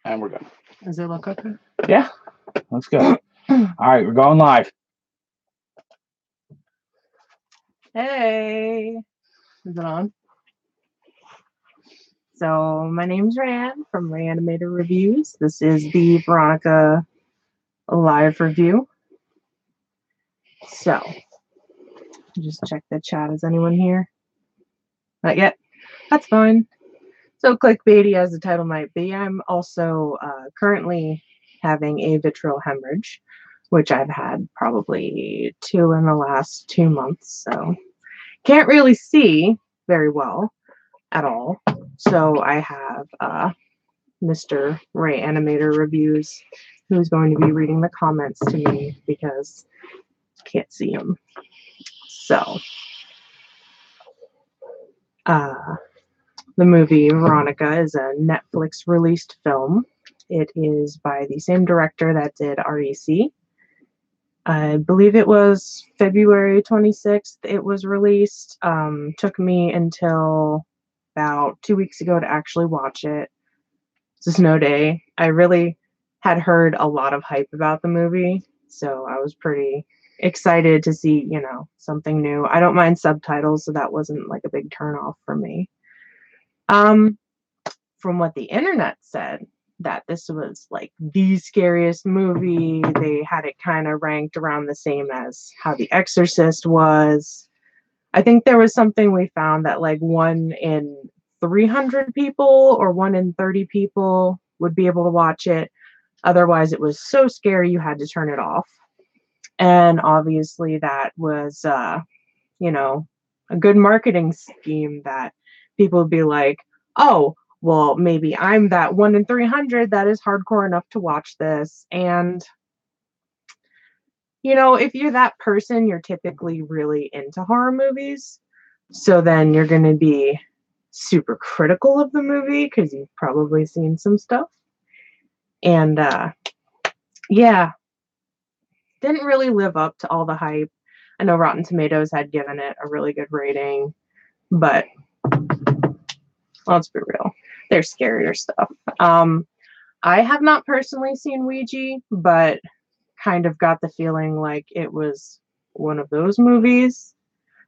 And we're good. Does it look okay? Yeah, let's go. All right, we're going live. Hey, is it on? So my name's Ryan from Reanimator Reviews. This is the Veronica live review. So just check the chat. Is anyone here? Not yet. That's fine. So clickbaity as the title might be, I'm also currently having a vitreal hemorrhage, which I've had probably 2 in the last 2 months. So can't really see very well at all. So I have Mr. Ray Animator Reviews, who's going to be reading the comments to me because I can't see him. So, the movie Veronica is a Netflix released film. It is by the same director that did REC. I believe it was February 26th it was released. Took me until about 2 weeks ago to actually watch it. It's a snow day. I really had heard a lot of hype about the movie, so I was pretty excited to see, something new. I don't mind subtitles, so that wasn't like a big turnoff for me. From what the internet said, that this was like the scariest movie. They had it kind of ranked around the same as how The Exorcist was. I think there was something we found that like 1 in 300 people or 1 in 30 people would be able to watch it. Otherwise, it was so scary you had to turn it off. And obviously, that was, a good marketing scheme that people would be like, oh, well, maybe I'm that 1 in 300 that is hardcore enough to watch this. And, if you're that person, you're typically really into horror movies. So then you're going to be super critical of the movie because you've probably seen some stuff. And yeah, didn't really live up to all the hype. I know Rotten Tomatoes had given it a really good rating, but let's be real, there's scarier stuff. I have not personally seen Ouija, but kind of got the feeling like it was one of those movies,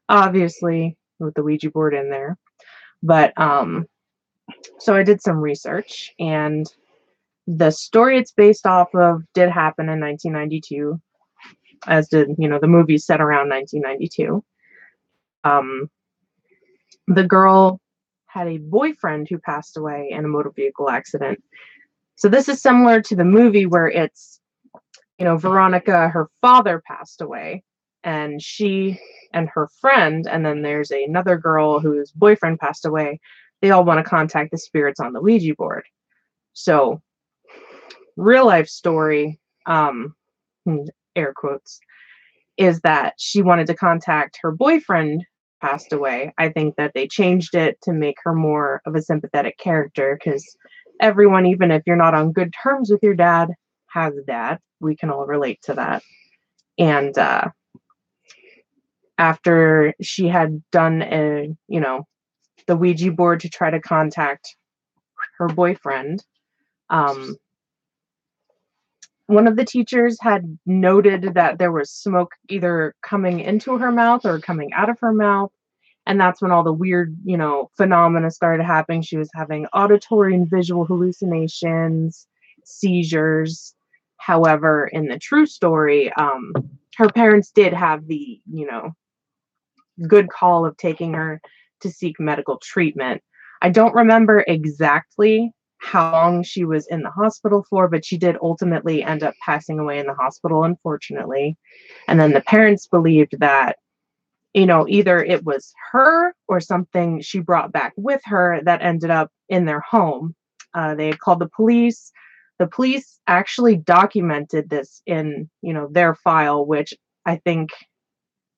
obviously with the Ouija board in there. But so I did some research, and the story it's based off of did happen in 1992, as did, the movie set around 1992. The girl had a boyfriend who passed away in a motor vehicle accident. So this is similar to the movie where it's, Veronica, her father passed away, and she and her friend, and then there's another girl whose boyfriend passed away. They all want to contact the spirits on the Ouija board. So, real life story, air quotes, is that she wanted to contact her boyfriend passed away. I think that they changed it to make her more of a sympathetic character because everyone, even if you're not on good terms with your dad, has a dad. We can all relate to that. And after she had done the Ouija board to try to contact her boyfriend, one of the teachers had noted that there was smoke either coming into her mouth or coming out of her mouth. And that's when all the weird, phenomena started happening. She was having auditory and visual hallucinations, seizures. However, in the true story, her parents did have the, good call of taking her to seek medical treatment. I don't remember exactly how long she was in the hospital for, but she did ultimately end up passing away in the hospital, unfortunately. And then the parents believed that, either it was her or something she brought back with her that ended up in their home. They had called the police. The police actually documented this in, their file, which I think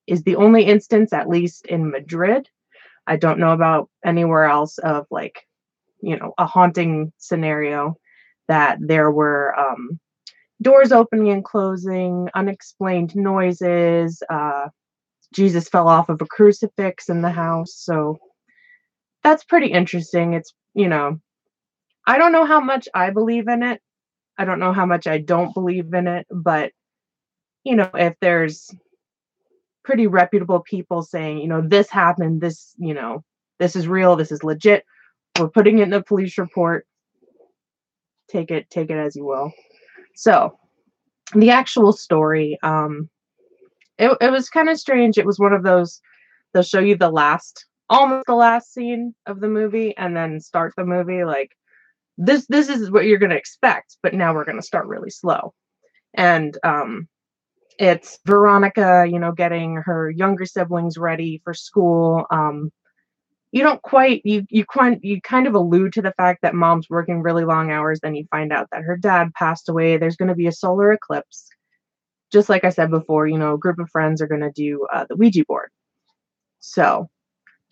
is the only instance, at least in Madrid. I don't know about anywhere else of like, a haunting scenario that there were doors opening and closing, unexplained noises. Jesus fell off of a crucifix in the house. So that's pretty interesting. It's, I don't know how much I believe in it. I don't know how much I don't believe in it, but if there's pretty reputable people saying, this happened, this is real, this is legit, we're putting it in the police report, take it as you will. So the actual story, it was kind of strange. It was one of those, they'll show you almost the last scene of the movie and then start the movie like this is what you're going to expect, but now we're going to start really slow. And it's Veronica, getting her younger siblings ready for school. You don't quite you kind of allude to the fact that mom's working really long hours, then you find out that her dad passed away. There's going to be a solar eclipse. Just like I said before, a group of friends are going to do the Ouija board. So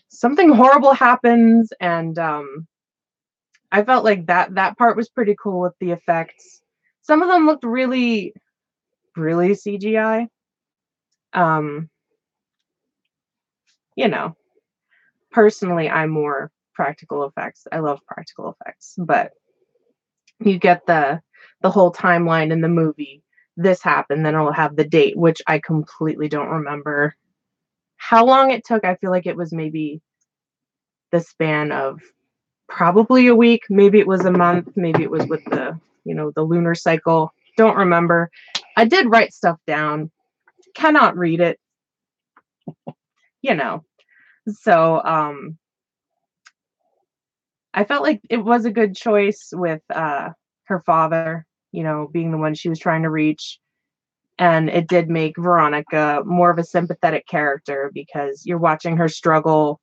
something horrible happens, and I felt like that part was pretty cool with the effects. Some of them looked really, really CGI. You know, personally, I'm more practical effects. I love practical effects, but you get the whole timeline in the movie. This happened, then it'll have the date, which I completely don't remember how long it took. I feel like it was maybe the span of probably a week. Maybe it was a month. Maybe it was with the lunar cycle. Don't remember. I did write stuff down. Cannot read it. So I felt like it was a good choice with her father, being the one she was trying to reach. And it did make Veronica more of a sympathetic character because you're watching her struggle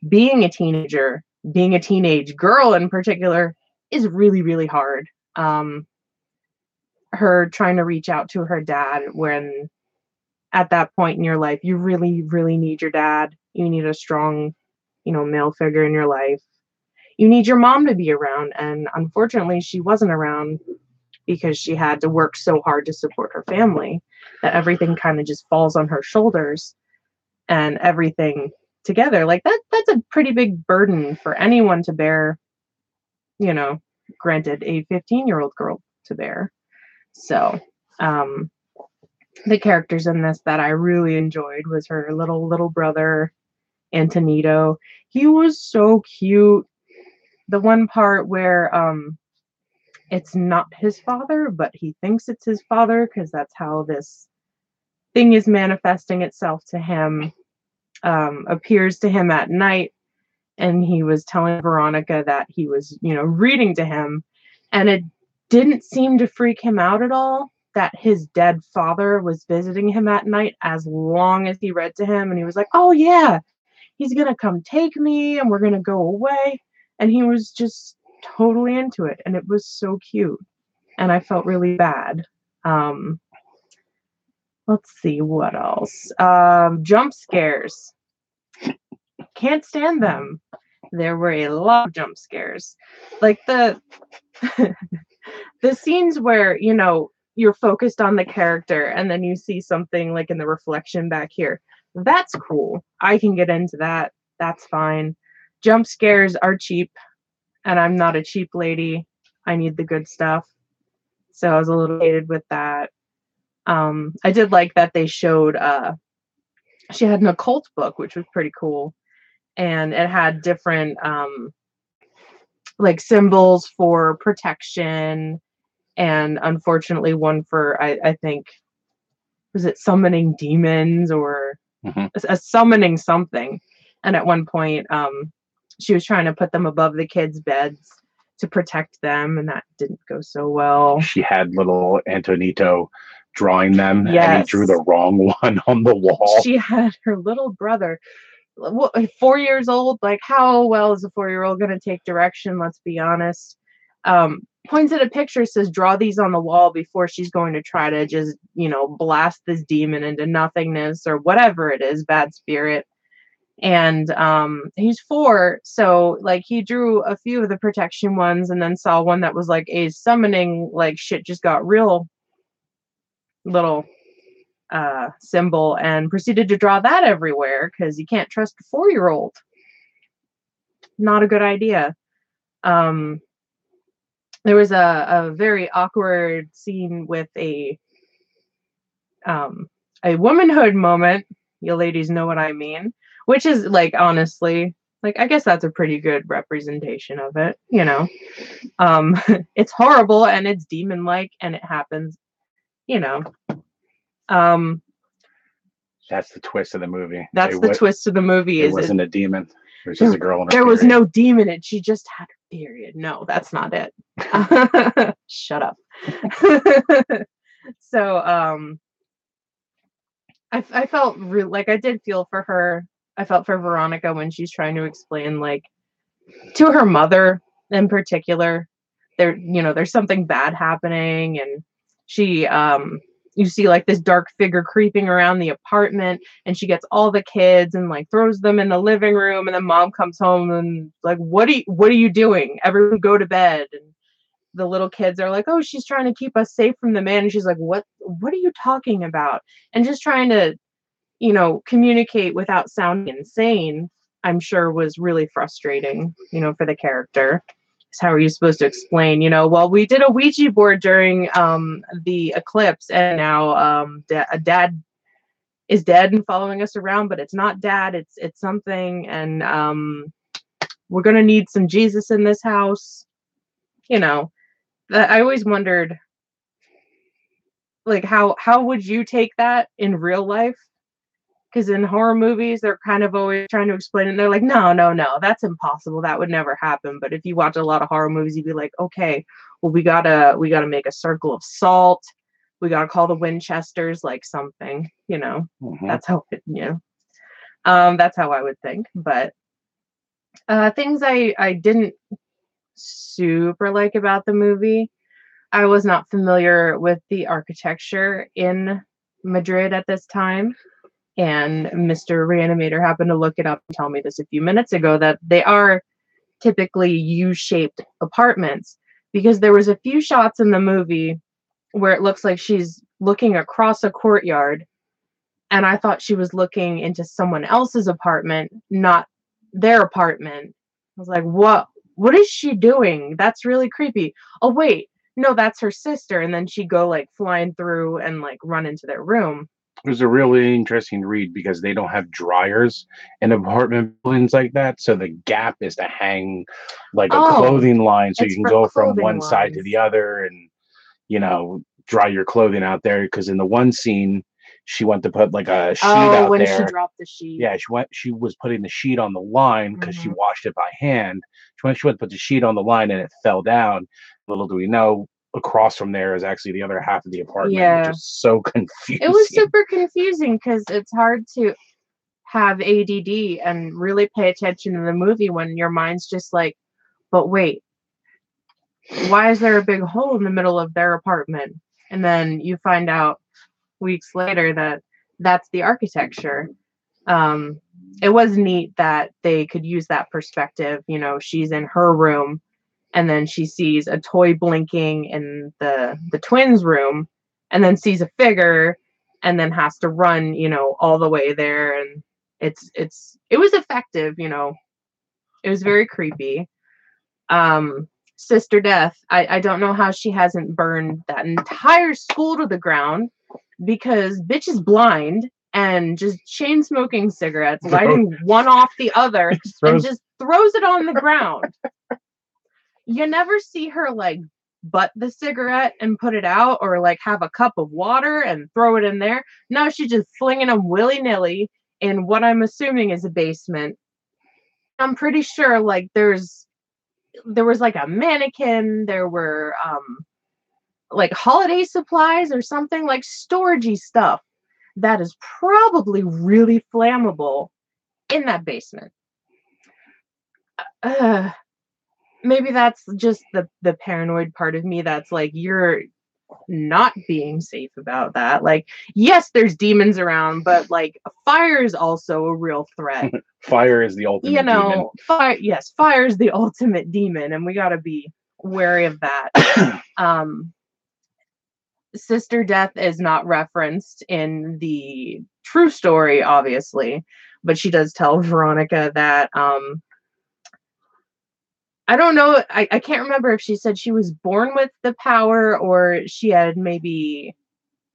being a teenager, being a teenage girl in particular is really, really hard. Her trying to reach out to her dad when at that point in your life, you really, really need your dad. You need a strong, male figure in your life. You need your mom to be around. And unfortunately, she wasn't around because she had to work so hard to support her family that everything kind of just falls on her shoulders and everything together. Like that's a pretty big burden for anyone to bear, granted a 15-year-old girl to bear. So, the characters in this that I really enjoyed was her little brother, Antonito. He was so cute. The one part where it's not his father, but he thinks it's his father because that's how this thing is manifesting itself to him, appears to him at night. And he was telling Veronica that he was, reading to him. And it didn't seem to freak him out at all that his dead father was visiting him at night as long as he read to him. And he was like, oh, yeah, he's going to come take me and we're going to go away. And he was just totally into it. And it was so cute. And I felt really bad. Let's see what else. Jump scares. Can't stand them. There were a lot of jump scares. Like the scenes where, you're focused on the character and then you see something like in the reflection back here. That's cool. I can get into that. That's fine. Jump scares are cheap, and I'm not a cheap lady. I need the good stuff. So I was a little hated with that. I did like that they showed she had an occult book, which was pretty cool. And it had different like symbols for protection, and unfortunately one for I think, was it summoning demons or a summoning something. And at one point she was trying to put them above the kids' beds to protect them, and that didn't go so well. She had little Antonito drawing them, yes. And he drew the wrong one on the wall. She had her little brother, 4 years old. Like, how well is a 4-year-old going to take direction? Let's be honest. Points at a picture, says draw these on the wall before she's going to try to just, blast this demon into nothingness or whatever it is, bad spirit. And he's 4, so like he drew a few of the protection ones and then saw one that was like a summoning, like shit just got real little symbol, and proceeded to draw that everywhere because you can't trust a 4-year-old. Not a good idea. there was a very awkward scene with a womanhood moment. You ladies know what I mean, which is like, honestly, like, I guess that's a pretty good representation of it, you know. Um, it's horrible and it's demon like and it happens, you know. Um, That's the twist of the movie. that's the twist of the movie. It Is wasn't a demon. It was just a girl in her there was period. no demon and she just had her period. No, that's not it. Shut up. So I felt like I did feel for her. I felt for Veronica when she's trying to explain, like, to her mother in particular, there's something bad happening, and she you see like this dark figure creeping around the apartment, and she gets all the kids and like throws them in the living room, and then mom comes home and like, what are you doing? Everyone go to bed. And the little kids are like, oh, she's trying to keep us safe from the man. And she's like, what are you talking about? And just trying to, communicate without sounding insane, I'm sure was really frustrating, for the character. So how are you supposed to explain, well, we did a Ouija board during the eclipse, and now dad is dead and following us around, but it's not dad, it's something, and we're gonna need some Jesus in this house. That I always wondered, like, how would you take that in real life? Because in horror movies, they're kind of always trying to explain it. And they're like, no, that's impossible. That would never happen. But if you watch a lot of horror movies, you'd be like, okay, well, we gotta make a circle of salt. We gotta call the Winchesters, like something, Mm-hmm. That's how it, that's how I would think. But things I didn't super like about the movie. I was not familiar with the architecture in Madrid at this time. And Mr. Reanimator happened to look it up and tell me this a few minutes ago, that they are typically U-shaped apartments, because there was a few shots in the movie where it looks like she's looking across a courtyard, and I thought she was looking into someone else's apartment, not their apartment. I was like, what is she doing? That's really creepy. Oh wait, no, that's her sister. And then she'd go like flying through and like run into their room. It was a really interesting read because they don't have dryers in apartment buildings like that. So the gap is to hang like a clothing line, so you can go from one side to the other and, dry your clothing out there. Because in the one scene, she went to put like a sheet out when there. She dropped the sheet. Yeah, she was putting the sheet on the line because she washed it by hand. She went to put the sheet on the line and it fell down. Little do we know, across from there is actually the other half of the apartment, which is so confusing. It was super confusing because it's hard to have ADD and really pay attention to the movie when your mind's just like, but wait, why is there a big hole in the middle of their apartment? And then you find out weeks later that that's the architecture. It was neat that they could use that perspective. She's in her room, and then she sees a toy blinking in the twins' room, and then sees a figure, and then has to run, all the way there. And it was effective. It was very creepy. Sister Death, I don't know how she hasn't burned that entire school to the ground, because bitch is blind and just chain smoking cigarettes, lighting one off the other, and just throws it on the ground. You never see her like butt the cigarette and put it out, or like have a cup of water and throw it in there. No, she's just flinging them willy-nilly in what I'm assuming is a basement. I'm pretty sure like there was like a mannequin, there were like holiday supplies or something, like storagey stuff that is probably really flammable in that basement. Maybe that's just the paranoid part of me that's like, you're not being safe about that. Like, yes, there's demons around, but like fire is also a real threat. Fire is the ultimate demon. Fire is the ultimate demon, and we got to be wary of that. Sister Death is not referenced in the true story, obviously, but she does tell Veronica that I don't know. I can't remember if she said she was born with the power or she had maybe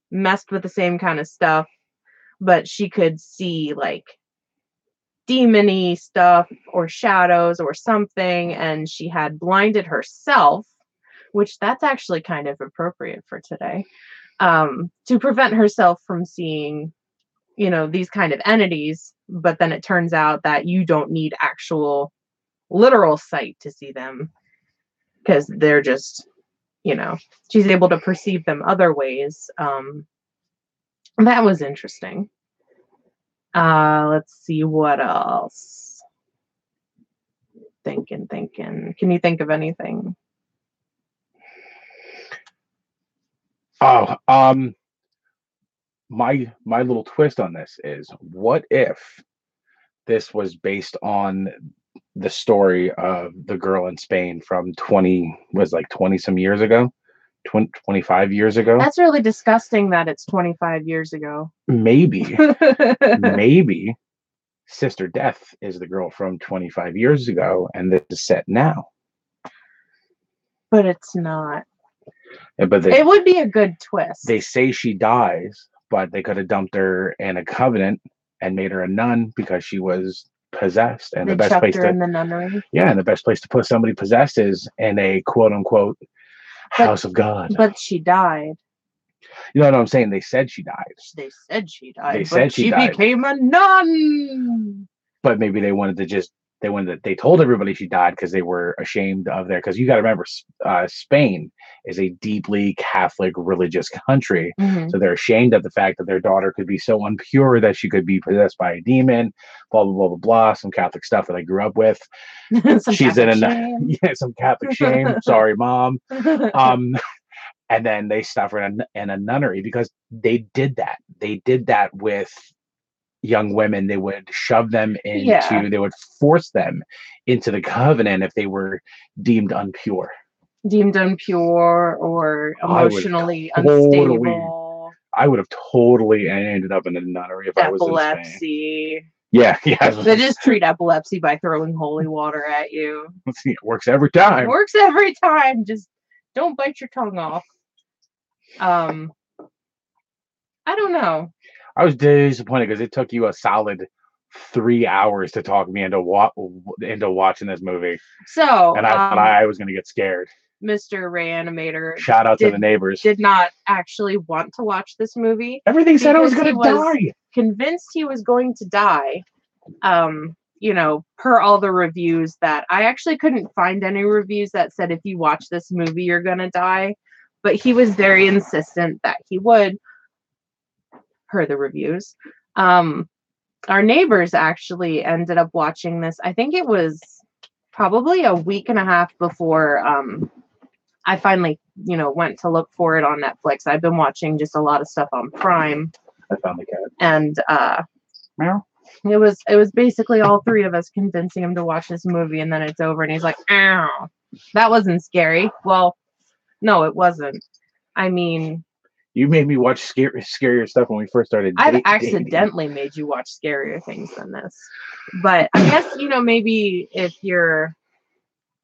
messed with the same kind of stuff, but she could see like demony stuff or shadows or something, and she had blinded herself, which that's actually kind of appropriate for today, to prevent herself from seeing, these kind of entities. But then it turns out that you don't need actual literal sight to see them because they're just, she's able to perceive them other ways. That was interesting. Let's see what else. Thinking. Can you think of anything? Oh, my little twist on this is, what if this was based on the story of the girl in Spain from 20 some years ago, 25 years ago? That's really disgusting that it's 25 years ago. Maybe Sister Death is the girl from 25 years ago, and this is set now. But it's not. Yeah, but it would be a good twist. They say she dies, but they could have dumped her in a covenant and made her a nun because she was possessed. And they the best place her in the nunnery. Yeah, and the best place to put somebody possessed is in a quote unquote house of God. But she died. You know what I'm saying? They said she died. They said she died. They said she died. Became a nun. But maybe they they told everybody she died because they were ashamed of their, because you got to remember, Spain is a deeply Catholic religious country. Mm-hmm. So they're ashamed of the fact that their daughter could be so impure that she could be possessed by a demon, blah, blah, blah, blah, blah, some Catholic stuff that I grew up with. She's some Catholic shame. Sorry, Mom. And then they stuff her in a nunnery because they did that. They did that with young women. They would shove them into, they would force them into the covenant if they were deemed impure or emotionally unstable. I would have totally ended up in a nunnery if I was in Spain. Yeah. They just treat epilepsy by throwing holy water at you. It works every time. Just don't bite your tongue off. I don't know. I was disappointed because it took you a solid 3 hours to talk me into watching this movie. So, and I thought I was going to get scared. Mr. Reanimator, shout out to the neighbors, did not actually want to watch this movie. Everything said I was going to die. Convinced he was going to die. Per all the reviews that I actually couldn't find any reviews that said if you watch this movie you're going to die, but he was very insistent that he would. Per the reviews. Our neighbors actually ended up watching this. I think it was probably a week and a half before I finally, went to look for it on Netflix. I've been watching just a lot of stuff on Prime. I found the cat. And meow. It was basically all three of us convincing him to watch this movie, and then it's over and he's like, ow. That wasn't scary. Well, no, it wasn't. I mean, you made me watch scarier stuff when we first started I've accidentally made you watch scarier things than this. But I guess, maybe if you're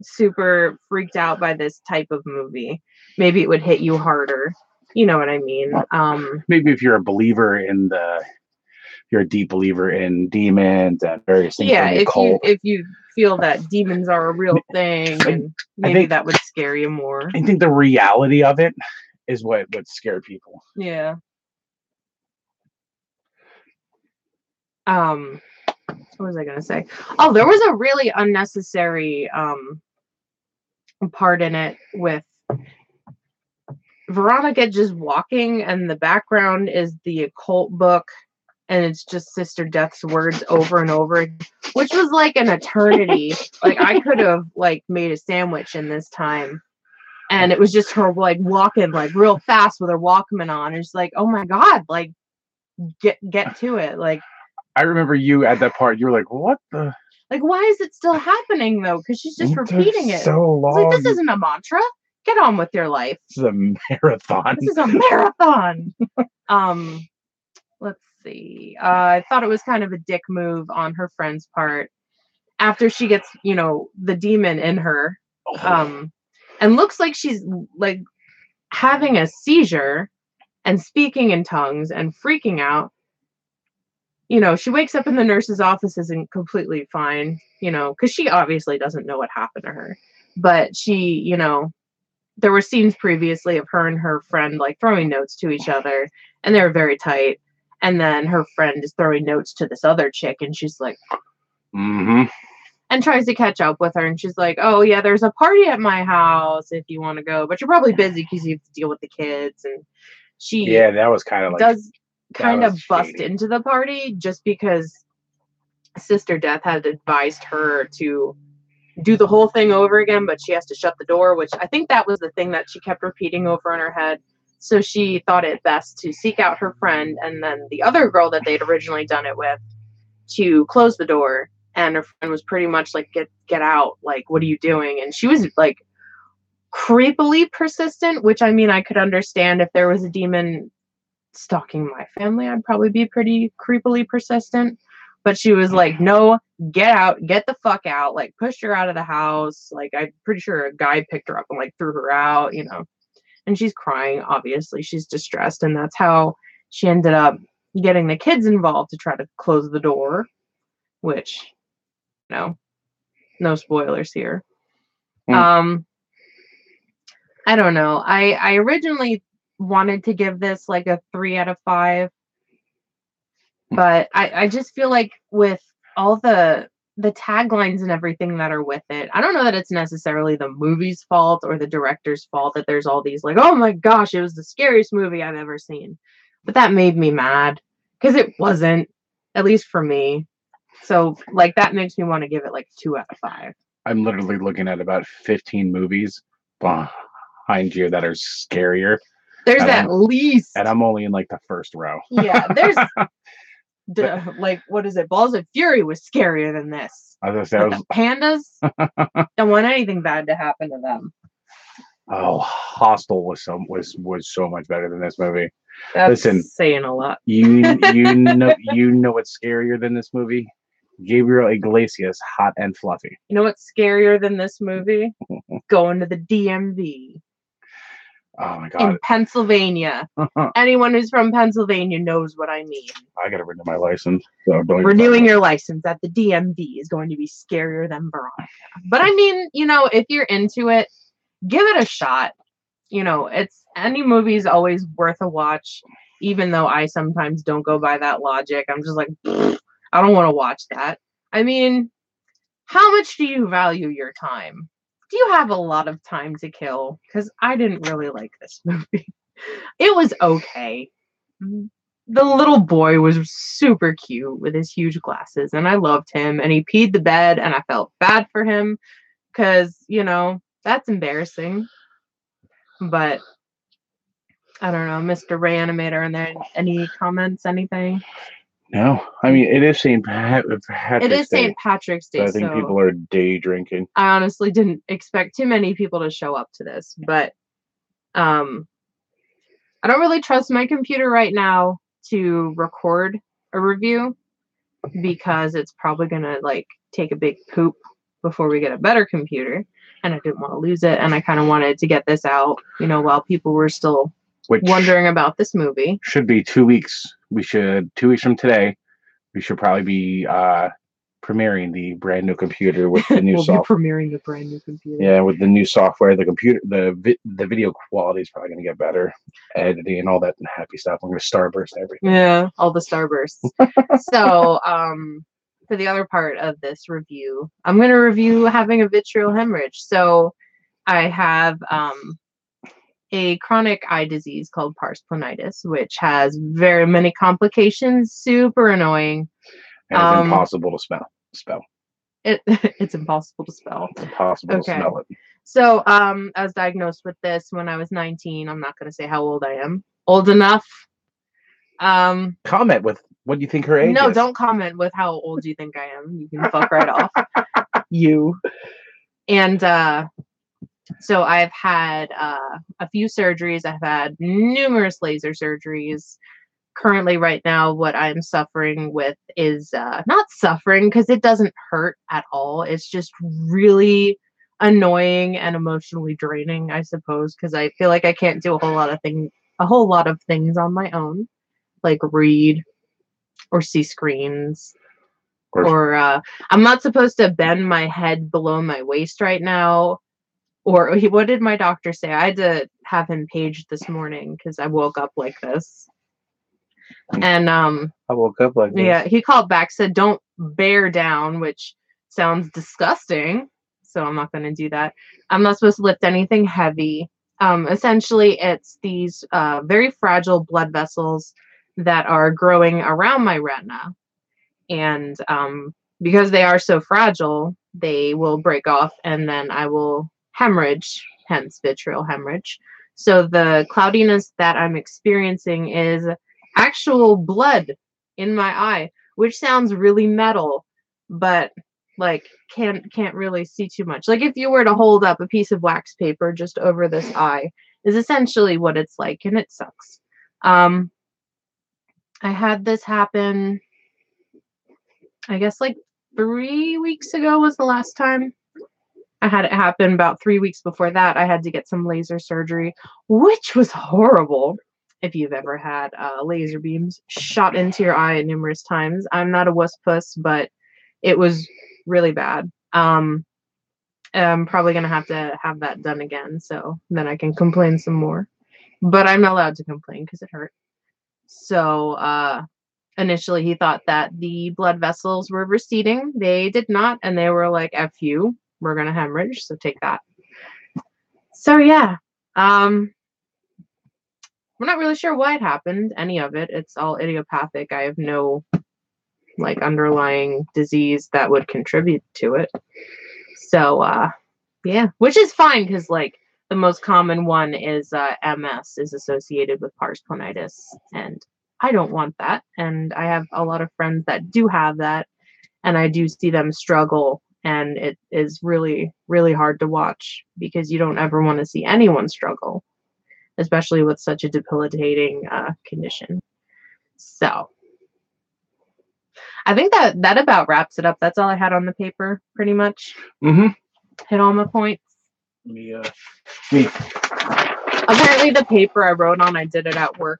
super freaked out by this type of movie, maybe it would hit you harder. You know what I mean? Maybe if you're a deep believer in demons and various things. Yeah, if you feel that demons are a real thing, and maybe that would scare you more. I think the reality of it is what scared people. Yeah. What was I gonna say? Oh, there was a really unnecessary part in it with Veronica just walking, and the background is the occult book, and it's just Sister Death's words over and over, which was like an eternity. Like I could have made a sandwich in this time. And it was just her walking real fast with her Walkman on. It's like, oh my God, get to it. I remember you at that part, you were like, what the? Why is it still happening though? Because she's just repeating it. So long. This isn't a mantra. Get on with your life. This is a marathon. Let's see. I thought it was kind of a dick move on her friend's part. after she gets, the demon in her, and looks like she's like having a seizure and speaking in tongues and freaking out. She wakes up in the nurse's office isn't completely fine, because she obviously doesn't know what happened to her. But she, there were scenes previously of her and her friend like throwing notes to each other, and they were very tight. And then her friend is throwing notes to this other chick, and she's like, and tries to catch up with her. And she's like, oh, yeah, there's a party at my house if you want to go, but you're probably busy because you have to deal with the kids. And she that was kind of like bust into the party just because Sister Death had advised her to do the whole thing over again, but she has to shut the door, which I think that was the thing that she kept repeating over in her head. So she thought it best to seek out her friend and then the other girl that they'd originally done it with to close the door. And her friend was pretty much like, get out. Like, what are you doing? And she was like creepily persistent, which I mean, I could understand if there was a demon stalking my family, I'd probably be pretty creepily persistent. But she was like, no, get out, get the fuck out, like pushed her out of the house. Like, I'm pretty sure a guy picked her up and like threw her out, and she's crying. Obviously she's distressed. And that's how she ended up getting the kids involved to try to close the door, which, no spoilers here. I don't know. I originally wanted to give this like a 3 out of 5. But I just feel like with all the taglines and everything that are with it, I don't know that it's necessarily the movie's fault or the director's fault that there's all these like, oh my gosh, it was the scariest movie I've ever seen. But that made me mad because it wasn't, at least for me. So like that makes me want to give it like 2 out of 5. I'm literally looking at about 15 movies behind you that are scarier. There's at least. And I'm only in like the first row. Yeah, there's like, what is it? Balls of Fury was scarier than this. The pandas don't want anything bad to happen to them. Oh, Hostel was so much better than this movie. Listen, saying a lot. you know what's scarier than this movie? Gabriel Iglesias, Hot and Fluffy. You know what's scarier than this movie? Going to the DMV. Oh my God. In Pennsylvania. Anyone who's from Pennsylvania knows what I mean. I gotta renew my license. So renewing your license at the DMV is going to be scarier than Veronica. But I mean, if you're into it, give it a shot. It's any movie is always worth a watch, even though I sometimes don't go by that logic. I'm just like, I don't want to watch that. I mean, how much do you value your time? Do you have a lot of time to kill? Because I didn't really like this movie. It was okay. The little boy was super cute with his huge glasses, and I loved him, and he peed the bed, and I felt bad for him because, that's embarrassing. But I don't know, Mr. Reanimator, are there any comments, anything? No, I mean, it is St. Patrick's Day. It is St. Patrick's Day. So I think people are day drinking. I honestly didn't expect too many people to show up to this, but I don't really trust my computer right now to record a review because it's probably going to like take a big poop before we get a better computer, and I didn't want to lose it, and I kind of wanted to get this out, while people were still wondering about this movie. Should be 2 weeks. 2 weeks from today, we should probably be premiering the brand new computer with the new software. Premiering the brand new computer. Yeah, with the new software, the computer, the video quality is probably going to get better. Editing and all that happy stuff. I'm going to starburst everything. Yeah, all the starbursts. So, for the other part of this review, I'm going to review having a vitreal hemorrhage. So, I have a chronic eye disease called pars planitis, which has very many complications, super annoying. And it's impossible to spell. It's impossible to spell. It's impossible to smell it. So I was diagnosed with this when I was 19. I'm not going to say how old I am. Old enough. Comment with what do you think her age is. No, don't comment with how old you think I am. You can fuck right off. You. And so I've had a few surgeries. I've had numerous laser surgeries, currently right now, what I'm suffering with is not suffering because it doesn't hurt at all. It's just really annoying and emotionally draining, I suppose, because I feel like I can't do a whole lot of things on my own, like read or see screens. Or I'm not supposed to bend my head below my waist right now. Or what did my doctor say? I had to have him paged this morning because I woke up like this. And I woke up like this. Yeah, he called back, said don't bear down, which sounds disgusting. So I'm not going to do that. I'm not supposed to lift anything heavy. Essentially, it's these very fragile blood vessels that are growing around my retina. And because they are so fragile, they will break off and then I will hemorrhage, hence vitreal hemorrhage. So the cloudiness that I'm experiencing is actual blood in my eye, which sounds really metal, but like can't really see too much. Like if you were to hold up a piece of wax paper just over this eye is essentially what it's like, and it sucks. I had this happen, I guess like 3 weeks ago was the last time. I had it happen about 3 weeks before that. I had to get some laser surgery, which was horrible. If you've ever had laser beams shot into your eye numerous times. I'm not a wuss puss, but it was really bad. I'm probably going to have that done again, so then I can complain some more. But I'm not allowed to complain because it hurt. So initially he thought that the blood vessels were receding. They did not, and they were like, F you, we're going to hemorrhage, so take that. So yeah, we're not really sure why it happened, any of it. It's all idiopathic. I have no like underlying disease that would contribute to it. So yeah, which is fine because like the most common one is MS is associated with pars planitis, and I don't want that. And I have a lot of friends that do have that, and I do see them struggle, and it is really, really hard to watch because you don't ever want to see anyone struggle, especially with such a debilitating condition. So I think that about wraps it up. That's all I had on the paper, pretty much. Mm-hmm. Hit all my points. Me. Apparently the paper I wrote on, I did it at work.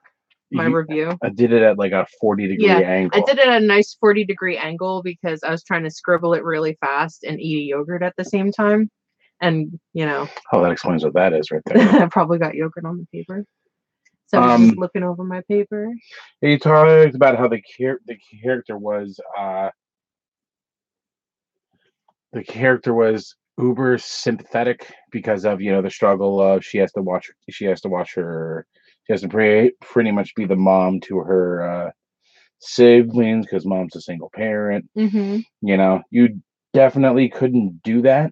My review. I did it at like a 40-degree angle. I did it at a nice 40-degree angle because I was trying to scribble it really fast and eat a yogurt at the same time. And, you know. Oh, that explains what that is right there. I probably got yogurt on the paper. So I was just looking over my paper. You talked about how the character uber sympathetic because of, you know, the struggle of she has to pretty much be the mom to her siblings because mom's a single parent. Mm-hmm. You know, you definitely couldn't do that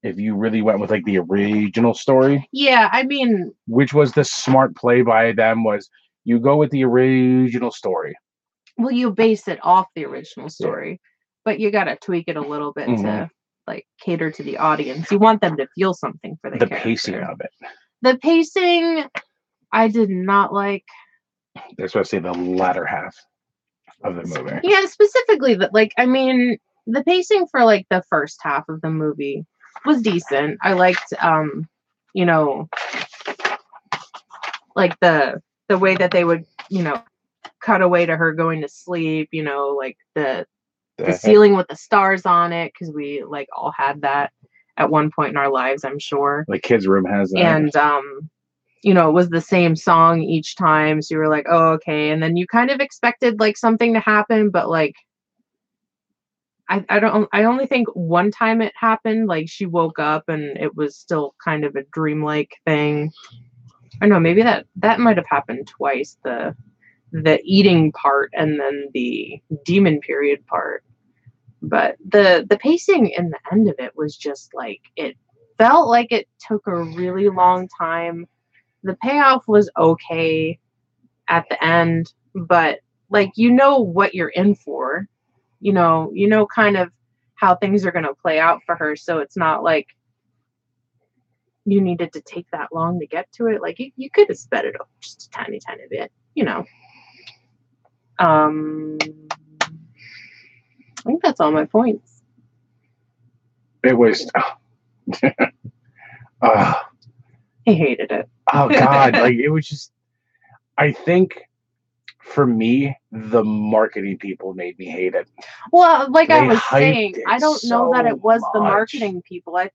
if you really went with like the original story. Yeah, I mean, which was the smart play by them, was you go with the original story. Well, you base it off the original story, but you got to tweak it a little bit to like cater to the audience. You want them to feel something for the character. Pacing of it. The pacing, I did not like. That's what I say, the latter half of the movie. Yeah, specifically that. Like, I mean, the pacing for like the first half of the movie was decent. I liked, you know, like the way that they would, you know, cut away to her going to sleep, you know, like the ceiling with the stars on it, because we like all had that at one point in our lives, I'm sure. Like kids' room has that. And you know, it was the same song each time, so you were like, oh, okay. And then you kind of expected like something to happen, but like I only think one time it happened, like she woke up and it was still kind of a dreamlike thing. I know, maybe that might have happened twice, the eating part and then the demon period part. But the pacing in the end of it was just like, it felt like it took a really long time. The payoff was okay at the end, but like, you know what you're in for, you know kind of how things are going to play out for her. So it's not like you needed to take that long to get to it. Like you could have sped it up just a tiny bit. you know, I think that's all my points. It was. He hated it. Oh God! Like it was just. I think, for me, the marketing people made me hate it. Well, like I was saying, I don't know that it was the marketing people. I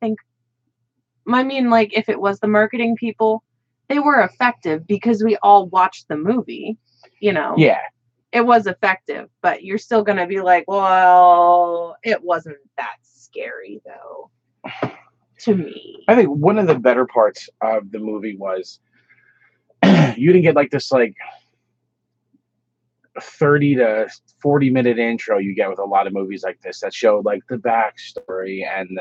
mean, like, if it was the marketing people, they were effective because we all watched the movie, you know. Yeah. It was effective, but you're still going to be like, well, it wasn't that scary, though, to me. I think one of the better parts of the movie was you didn't get like this, like, 30 to 40-minute intro you get with a lot of movies like this that show like the backstory and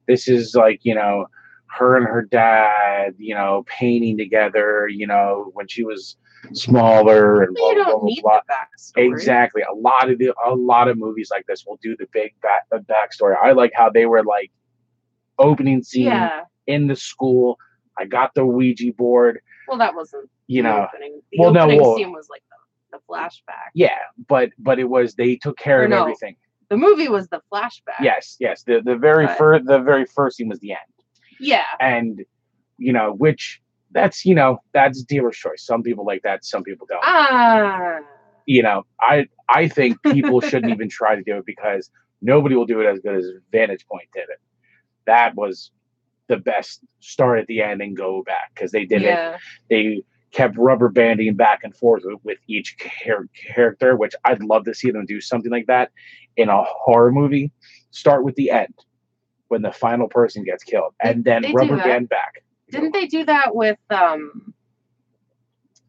this is like, you know, her and her dad, you know, painting together, you know, when she was smaller and you don't need the backstory. Exactly. A lot of movies like this will do the big backstory. I like how they were like opening scene in the school. I got the Ouija board. Well, that wasn't the opening. The opening scene was like the flashback. Yeah, but it was, they took care of everything. The movie was the flashback. Yes. The very first scene was the end. Yeah. And you know, which that's dealer's choice. Some people like that, some people don't. You know, I think people shouldn't even try to do it because nobody will do it as good as Vantage Point did it. That was the best start at the end and go back because they did it. They kept rubber banding back and forth with each character, which I'd love to see them do something like that in a horror movie. Start with the end when the final person gets killed, and then rubber band back. Didn't they do that with oh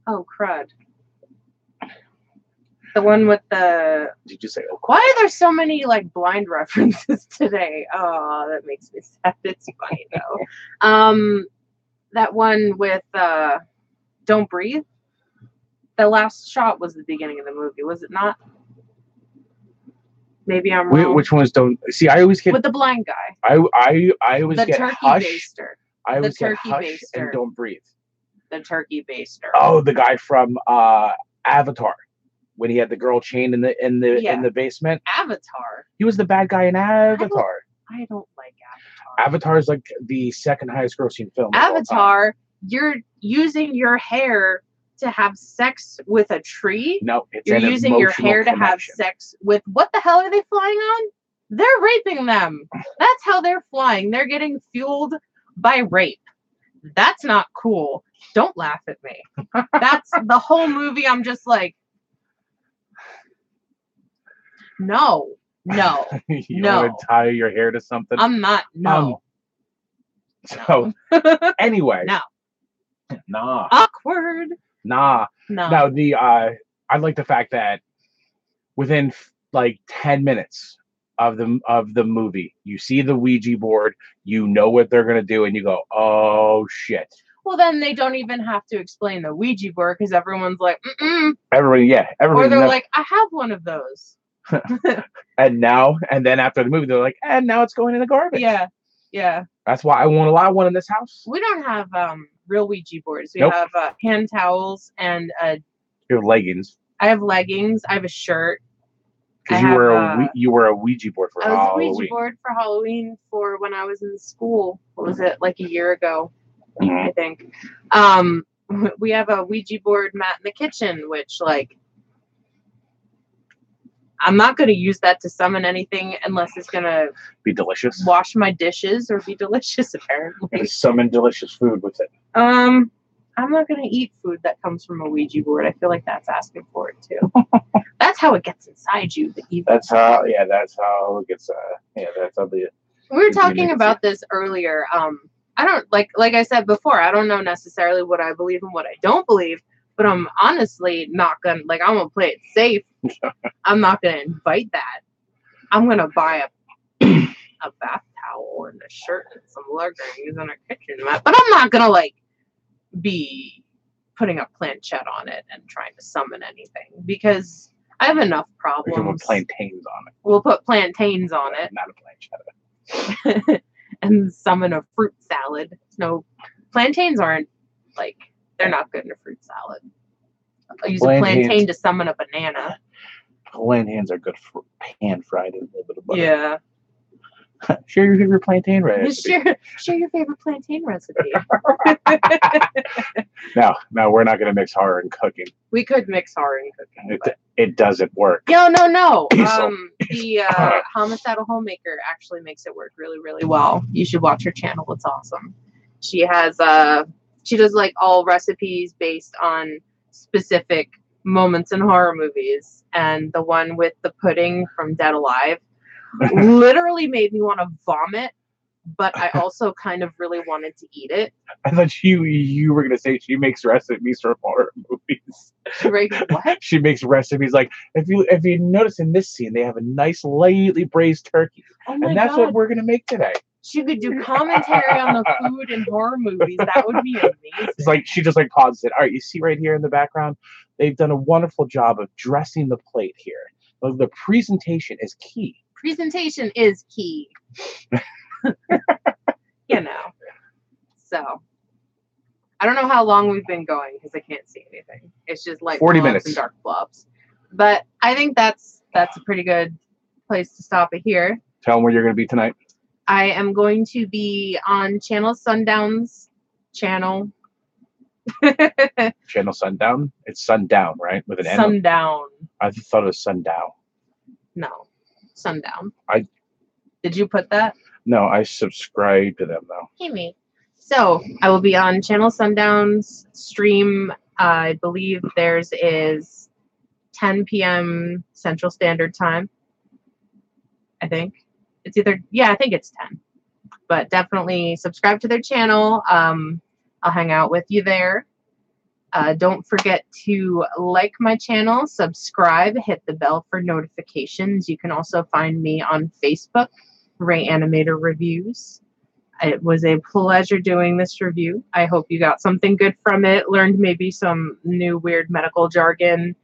crud? The one with the. Did you say? Oh, why are there so many like blind references today? Oh, that makes me sad. It's funny though. That one with Don't Breathe. The last shot was the beginning of the movie, was it not? Maybe I'm wrong. Which ones don't see? I always get with the blind guy. I always the get turkey Hush. Baster. I always get Hush and Don't Breathe. The Turkey Baster. Oh, the guy from Avatar, when he had the girl chained in the basement. Avatar. He was the bad guy in Avatar. I don't like Avatar. Avatar is like the second highest grossing film. Avatar, you're using your hair to have sex with a tree? No, it's you're using your hair to have sex with what the hell are they flying on? They're raping them. That's how they're flying. They're getting fueled by rape. That's not cool. Don't laugh at me. That's the whole movie. I'm just like, no. You want to tie your hair to something? I'm not. No. So anyway. No. Nah. Awkward. Nah. No. Now I like the fact that within like 10 minutes of the movie, you see the Ouija board, you know what they're gonna do, and you go, oh shit. Well, then they don't even have to explain the Ouija board because everyone's like, Everybody. Or they're like, I have one of those. and then after the movie, they're like, and now it's going in the garbage. Yeah. That's why I won't allow one in this house. We don't have real Ouija boards. We have hand towels and you have leggings. I have leggings. I have a shirt. Because you were a Ouija board for Halloween. I was a Ouija board for Halloween for when I was in school. What was it, like a year ago? I think. We have a Ouija board mat in the kitchen, which like I'm not going to use that to summon anything unless it's going to be delicious, wash my dishes, or be delicious. Apparently, and summon delicious food with it. I'm not going to eat food that comes from a Ouija board. I feel like that's asking for it too. That's how it gets inside you. The evil. That's how it gets. That's how the. We were talking about this earlier. I don't like I said before. I don't know necessarily what I believe and what I don't believe, but I'm honestly not gonna I'm gonna play it safe. I'm not gonna invite that. I'm gonna buy a bath towel and a shirt and some leggings and a kitchen mat, but I'm not gonna be putting a planchette on it and trying to summon anything because I have enough problems. We can put plantains on it. We'll put plantains on it. Not a planchette. And summon a fruit salad. No, plantains aren't they're not good in a fruit salad. use a plantain to summon a banana. Plantains are good for pan-fried in a little bit of butter. Yeah. Share your favorite plantain recipe. Share your favorite plantain recipe. No, we're not going to mix horror and cooking. We could mix horror and cooking. It doesn't work. No. The Homicidal Homemaker actually makes it work really, really well. You should watch her channel. It's awesome. She has she does like all recipes based on specific moments in horror movies, and the one with the pudding from Dead Alive literally made me want to vomit, but I also kind of really wanted to eat it. I thought you were going to say she makes recipes for horror movies. What? She makes recipes like, if you notice in this scene, they have a nice lightly braised turkey. Oh and that's what we're going to make today. She could do commentary on the food in horror movies. That would be amazing. It's like, she just like pauses it. All right, you see right here in the background, they've done a wonderful job of dressing the plate here. The presentation is key. Presentation is key. You know. So, I don't know how long we've been going because I can't see anything. It's just like 40 minutes and dark blobs. But I think that's a pretty good place to stop it here. Tell them where you're going to be tonight. I am going to be on Channel Sundown's channel. Channel Sundown? It's Sundown, right? With an N. Sundown. I thought it was Sundown. No. Sundown. Did you put that? No, I subscribe to them though. Hey, me. So I will be on Channel Sundown's stream. I believe theirs is 10 p.m. Central Standard Time. I think it's I think it's 10. But definitely subscribe to their channel. I'll hang out with you there. Don't forget to like my channel, subscribe, hit the bell for notifications. You can also find me on Facebook, Ray Animator Reviews. It was a pleasure doing this review. I hope you got something good from it, learned maybe some new weird medical jargon,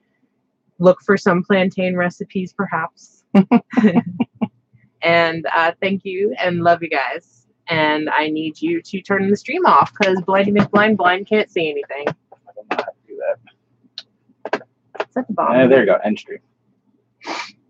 look for some plantain recipes perhaps. And thank you and love you guys. And I need you to turn the stream off because Blindy McBlind can't see anything. I don't know how to do that. It's at the bottom. There you go. End stream.